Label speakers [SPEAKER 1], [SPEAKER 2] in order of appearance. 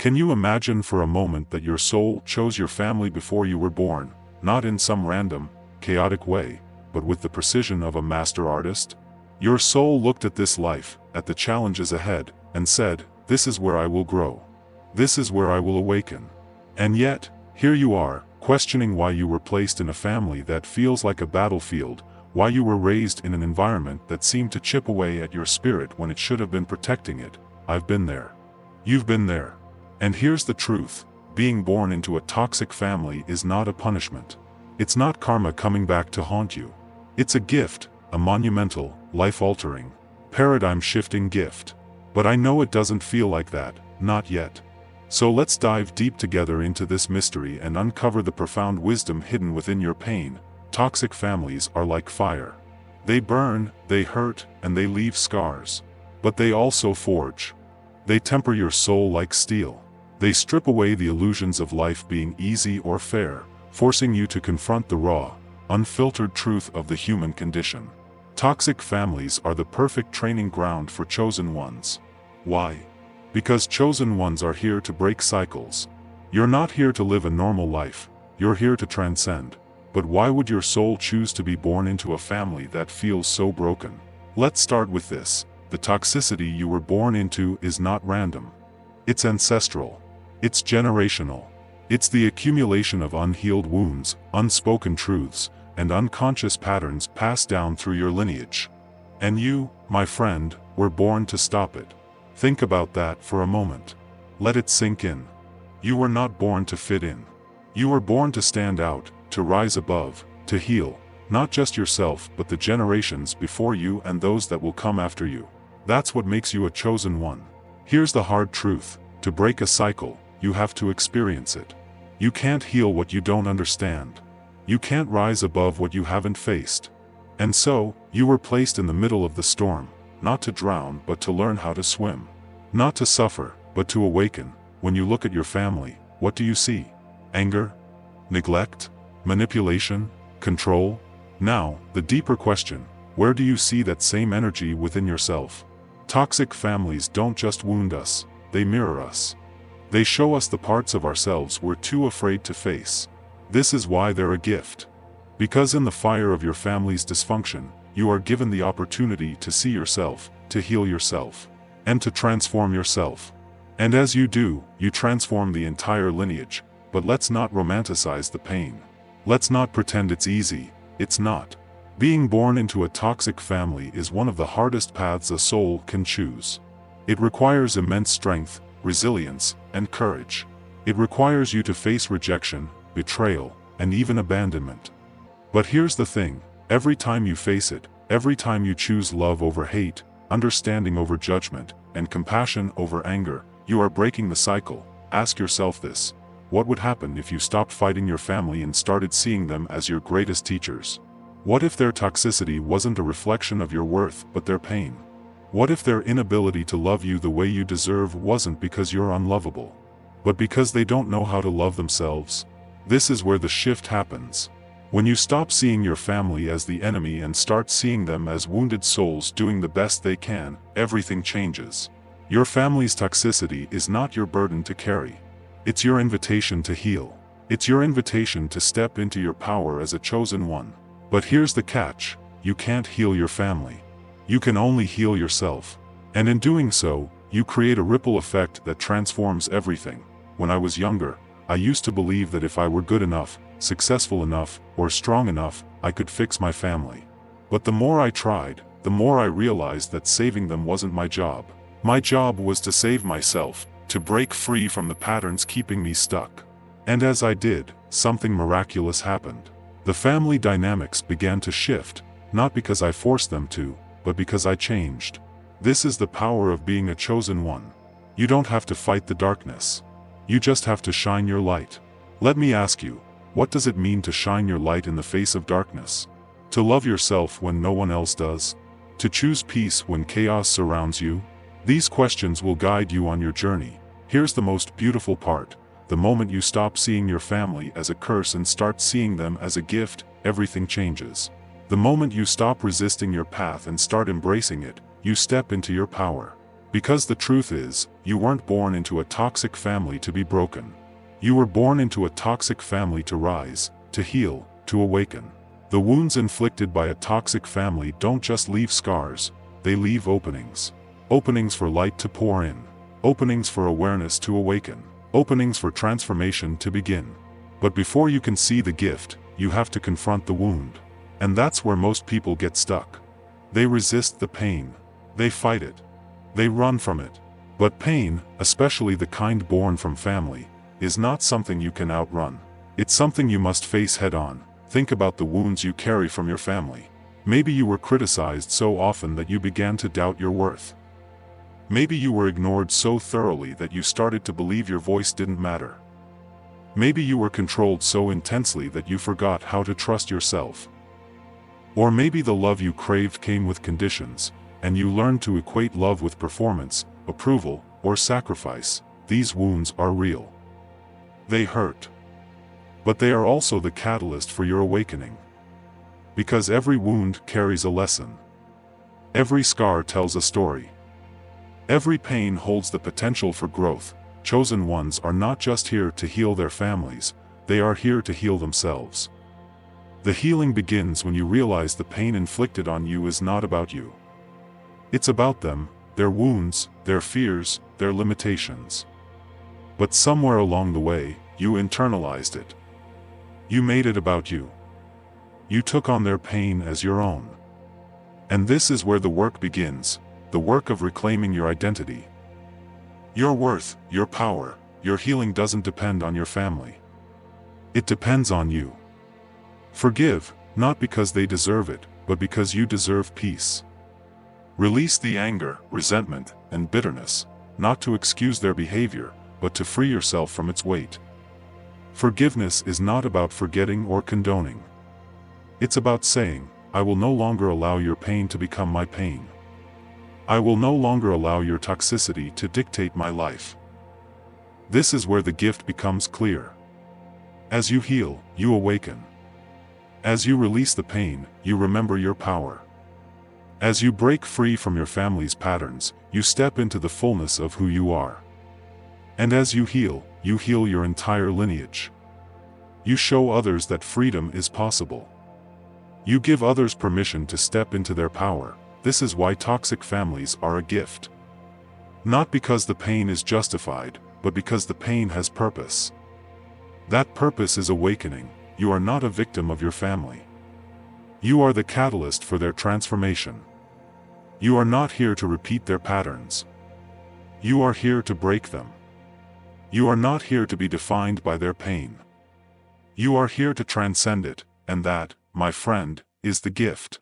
[SPEAKER 1] Can you imagine for a moment that your soul chose your family before you were born, not in some random, chaotic way, but with the precision of a master artist? Your soul looked at this life, at the challenges ahead, and said, "This is where I will grow. This is where I will awaken." And yet, here you are, questioning why you were placed in a family that feels like a battlefield, why you were raised in an environment that seemed to chip away at your spirit when it should have been protecting it. I've been there. You've been there. And here's the truth: being born into a toxic family is not a punishment. It's not karma coming back to haunt you. It's a gift, a monumental, life-altering, paradigm-shifting gift. But I know it doesn't feel like that, not yet. So let's dive deep together into this mystery and uncover the profound wisdom hidden within your pain. Toxic families are like fire. They burn, they hurt, and they leave scars. But they also forge. They temper your soul like steel. They strip away the illusions of life being easy or fair, forcing you to confront the raw, unfiltered truth of the human condition. Toxic families are the perfect training ground for chosen ones. Why? Because chosen ones are here to break cycles. You're not here to live a normal life, you're here to transcend. But why would your soul choose to be born into a family that feels so broken? Let's start with this: the toxicity you were born into is not random. It's ancestral. It's generational. It's the accumulation of unhealed wounds, unspoken truths, and unconscious patterns passed down through your lineage. And you, my friend, were born to stop it. Think about that for a moment. Let it sink in. You were not born to fit in. You were born to stand out, to rise above, to heal, not just yourself but the generations before you and those that will come after you. That's what makes you a chosen one. Here's the hard truth: to break a cycle, you have to experience it. You can't heal what you don't understand. You can't rise above what you haven't faced. And so, you were placed in the middle of the storm, not to drown but to learn how to swim. Not to suffer, but to awaken. When you look at your family, what do you see? Anger? Neglect? Manipulation? Control? Now, the deeper question: where do you see that same energy within yourself? Toxic families don't just wound us, they mirror us. They show us the parts of ourselves we're too afraid to face. This is why they're a gift. Because in the fire of your family's dysfunction, you are given the opportunity to see yourself, to heal yourself, and to transform yourself. And as you do, you transform the entire lineage. But let's not romanticize the pain. Let's not pretend it's easy. It's not. Being born into a toxic family is one of the hardest paths a soul can choose. It requires immense strength, resilience, and courage. It requires you to face rejection, betrayal, and even abandonment. But here's the thing: every time you face it, every time you choose love over hate, understanding over judgment, and compassion over anger, you are breaking the cycle. Ask yourself this: what would happen if you stopped fighting your family and started seeing them as your greatest teachers? What if their toxicity wasn't a reflection of your worth but their pain? What if their inability to love you the way you deserve wasn't because you're unlovable, but because they don't know how to love themselves? This is where the shift happens. When you stop seeing your family as the enemy and start seeing them as wounded souls doing the best they can, everything changes. Your family's toxicity is not your burden to carry. It's your invitation to heal. It's your invitation to step into your power as a chosen one. But here's the catch: you can't heal your family. You can only heal yourself. And in doing so, you create a ripple effect that transforms everything. When I was younger, I used to believe that if I were good enough, successful enough, or strong enough, I could fix my family. But the more I tried, the more I realized that saving them wasn't my job. My job was to save myself, to break free from the patterns keeping me stuck. And as I did, something miraculous happened. The family dynamics began to shift, not because I forced them to, but because I changed. This is the power of being a chosen one. You don't have to fight the darkness. You just have to shine your light. Let me ask you, what does it mean to shine your light in the face of darkness? To love yourself when no one else does? To choose peace when chaos surrounds you? These questions will guide you on your journey. Here's the most beautiful part: the moment you stop seeing your family as a curse and start seeing them as a gift, everything changes. The moment you stop resisting your path and start embracing it, you step into your power. Because the truth is, you weren't born into a toxic family to be broken. You were born into a toxic family to rise, to heal, to awaken. The wounds inflicted by a toxic family don't just leave scars, they leave openings. Openings for light to pour in. Openings for awareness to awaken. Openings for transformation to begin. But before you can see the gift, you have to confront the wound. And that's where most people get stuck. They resist the pain. They fight it. They run from it. But pain, especially the kind born from family, is not something you can outrun. It's something you must face head-on. Think about the wounds you carry from your family. Maybe you were criticized so often that you began to doubt your worth. Maybe you were ignored so thoroughly that you started to believe your voice didn't matter. Maybe you were controlled so intensely that you forgot how to trust yourself. Or maybe the love you craved came with conditions, and you learned to equate love with performance, approval, or sacrifice. These wounds are real. They hurt. But they are also the catalyst for your awakening. Because every wound carries a lesson. Every scar tells a story. Every pain holds the potential for growth. Chosen ones are not just here to heal their families, they are here to heal themselves. The healing begins when you realize the pain inflicted on you is not about you. It's about them, their wounds, their fears, their limitations. But somewhere along the way, you internalized it. You made it about you. You took on their pain as your own. And this is where the work begins, the work of reclaiming your identity. Your worth, your power, your healing doesn't depend on your family. It depends on you. Forgive, not because they deserve it, but because you deserve peace. Release the anger, resentment, and bitterness, not to excuse their behavior, but to free yourself from its weight. Forgiveness is not about forgetting or condoning. It's about saying, I will no longer allow your pain to become my pain. I will no longer allow your toxicity to dictate my life. This is where the gift becomes clear. As you heal, you awaken. As you release the pain, you remember your power. As you break free from your family's patterns, you step into the fullness of who you are. And as you heal your entire lineage. You show others that freedom is possible. You give others permission to step into their power. This is why toxic families are a gift. Not because the pain is justified, but because the pain has purpose. That purpose is awakening. You are not a victim of your family. You are the catalyst for their transformation. You are not here to repeat their patterns. You are here to break them. You are not here to be defined by their pain. You are here to transcend it, and that, my friend, is the gift.